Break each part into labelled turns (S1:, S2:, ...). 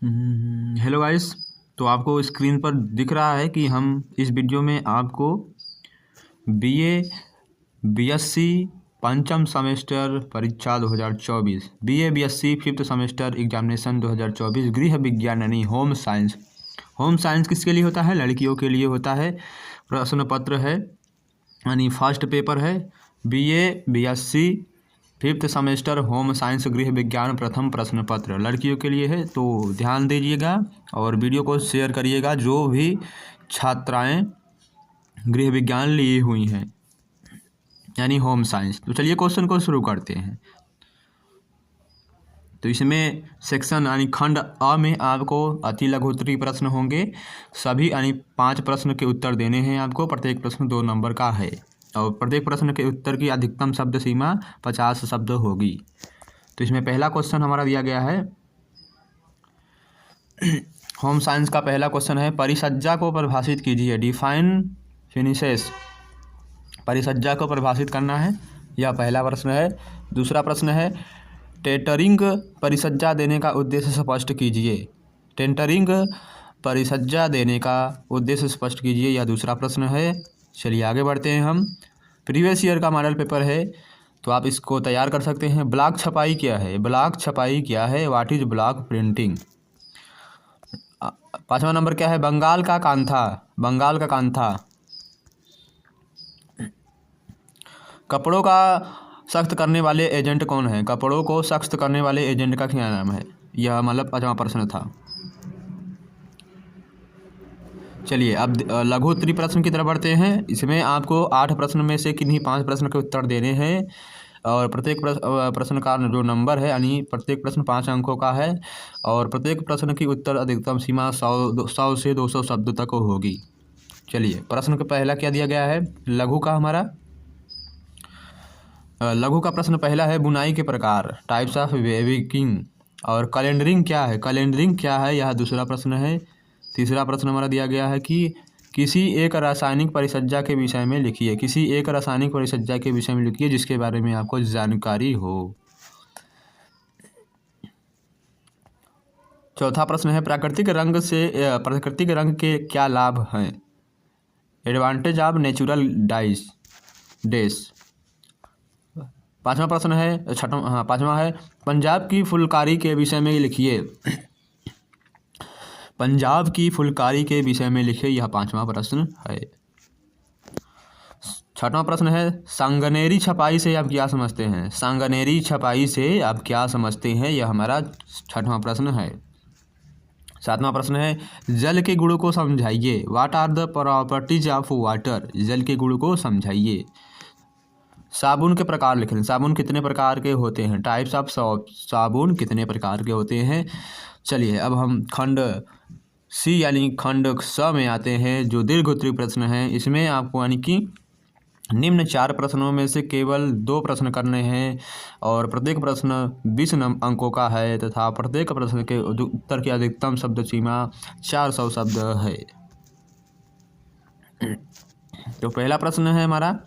S1: Hello guys. तो आपको screen पर दिख रहा है कि हम इस वीडियो में आपको बीए बीएससी पंचम सेमेस्टर परीक्षा 2024 BA BSc fifth semester examination 2024 गृह विज्ञान यानी होम साइंस किसके लिए होता है? लड़कियों के लिए होता है। प्रश्न पत्र है यानी फर्स्ट पेपर है BA BSc fifth semester home science गृह विज्ञान प्रथम प्रश्न पत्र लड़कियों के लिए है। तो ध्यान दीजिएगा और वीडियो को शेयर करिएगा जो भी छात्राएं गृह विज्ञान लिए हुई हैं यानी होम साइंस। तो चलिए क्वेश्चन को शुरू करते हैं। तो इसमें सेक्शन यानी खंड अ में आपको अति लघु उत्तरीय प्रश्न होंगे। सभी यानी 5 प्रश्न के उत्तर देने हैं आपको। प्रत्येक प्रश्न 2 नंबर का है और प्रत्येक प्रश्न के उत्तर की अधिकतम शब्द सीमा 50 शब्द होगी। तो इसमें पहला क्वेश्चन हमारा दिया गया है होम साइंस का पहला क्वेश्चन है परिसज्जा को परिभाषित कीजिए। Define finishes. परिसज्जा को परिभाषित करना है, यह पहला प्रश्न है। दूसरा प्रश्न है टेंटरिंग परिसज्जा देने का उद्देश्य स्पष्ट कीजिए। टेंटरिंग परिसज्जा देने का उद्देश्य स्पष्ट कीजिए, यह दूसरा प्रश्न है। चलिए आगे बढ़ते हैं हम। प्रीवियस ईयर का मॉडल पेपर है तो आप इसको तैयार कर सकते हैं। ब्लॉक छपाई क्या है? ब्लॉक छपाई क्या है? What is block printing? 5वां नंबर क्या है? बंगाल का कांथा। बंगाल का कांथा। कपड़ों का सख्त करने वाले एजेंट कौन है? कपड़ों को सख्त करने वाले एजेंट का क्या नाम है? यह मतलब 5वां प्रश्न था। चलिए अब लघु उत्तरीय प्रश्न की तरफ बढ़ते हैं। इसमें आपको 8 प्रश्न में से किन्हीं 5 प्रश्न के उत्तर देने हैं और प्रत्येक प्रश्न का जो नंबर है यानी प्रत्येक प्रश्न 5 अंकों का है और प्रत्येक प्रश्न की उत्तर अधिकतम सीमा 100 से 200 शब्द तक होगी। चलिए प्रश्न का पहला क्या दिया गया है? लघु का हमारा लघु का प्रश्न पहला है बुनाई के प्रकार, टाइप्स ऑफ वेविंग। और कैलेंडरिंग क्या है? कैलेंडरिंग क्या है? यह दूसरा प्रश्न है। तीसरा प्रश्न हमारा दिया गया है कि किसी एक रासायनिक परिसज्जा के विषय में लिखिए। किसी एक रासायनिक परिसज्जा के विषय में लिखिए जिसके बारे में आपको जानकारी हो। चौथा प्रश्न है प्राकृतिक रंग के क्या लाभ हैं? एडवांटेज ऑफ नेचुरल डेस। 5वां प्रश्न है पाँचवा है पंजाब की फुलकारी के विषय में लिखिए। पंजाब की फुलकारी के विषय में लिखिए, यह 5वां प्रश्न है। 6वां प्रश्न है सांगनेरी छपाई से आप क्या समझते हैं? सांगनेरी छपाई से आप क्या समझते हैं? यह हमारा 6वां प्रश्न है। 7वां प्रश्न है जल के गुणों को समझाइए। What are the properties of water? जल के गुणों को समझाइए। साबुन के प्रकार लिख लें। साबुन कितने प्रकार के होते हैं? टाइप्स ऑफ साबुन कितने प्रकार के होते हैं? चलिए अब हम खंड सी यानी खंड स में आते हैं जो दीर्घ उत्तरीय प्रश्न है। इसमें आपको यानी कि निम्न 4 प्रश्नों में से केवल 2 प्रश्न करने हैं और प्रत्येक प्रश्न 20 अंकों का है तथा प्रत्येक प्रश्न के उत्तर की अधिकतम शब्द सीमा 400 शब्द है। तो पहला प्रश्न है हमारा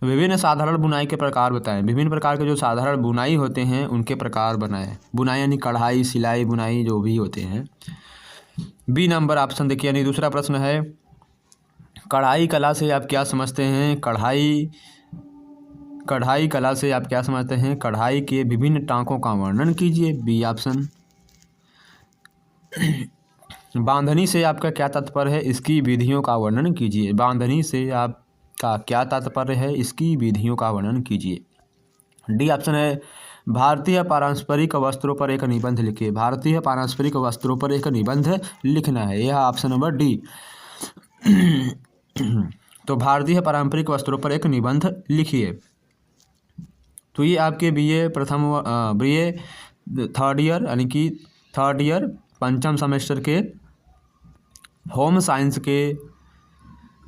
S1: विभिन्न साधारण बुनाई के प्रकार बताएं। विभिन्न प्रकार के जो साधारण बुनाई होते हैं उनके प्रकार बनाएं। बुनाई यानी कढ़ाई, सिलाई, बुनाई जो भी होते हैं। बी नंबर ऑप्शन देखिए यानी दूसरा प्रश्न है कढ़ाई कला से आप क्या समझते हैं? कढ़ाई कला से आप क्या समझते हैं? कढ़ाई के विभिन्न टांकों का वर्णन कीजिए। B option. बांधनी से आपका क्या तात्पर्य है? इसकी विधियों का वर्णन कीजिए। बांधनी से आपका क्या तात्पर्य है? इसकी विधियों का वर्णन कीजिए। डी ऑप्शन है भारतीय पारंपरिक वस्त्रों पर एक निबंध लिखिए। भारतीय पारंपरिक वस्त्रों पर एक निबंध लिखना है, यह ऑप्शन नंबर डी। तो भारतीय पारंपरिक वस्त्रों पर एक निबंध लिखिए। तो ये आपके बीए थर्ड ईयर यानी कि थर्ड ईयर पंचम सेमेस्टर के होम साइंस के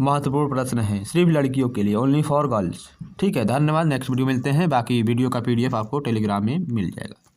S1: महत्वपूर्ण प्रश्न हैं, सिर्फ लड़कियों के लिए, ओनली फॉर गर्ल्स। ठीक है, धन्यवाद। नेक्स्ट वीडियो मिलते हैं। बाकी वीडियो का PDF आपको टेलीग्राम में मिल जाएगा।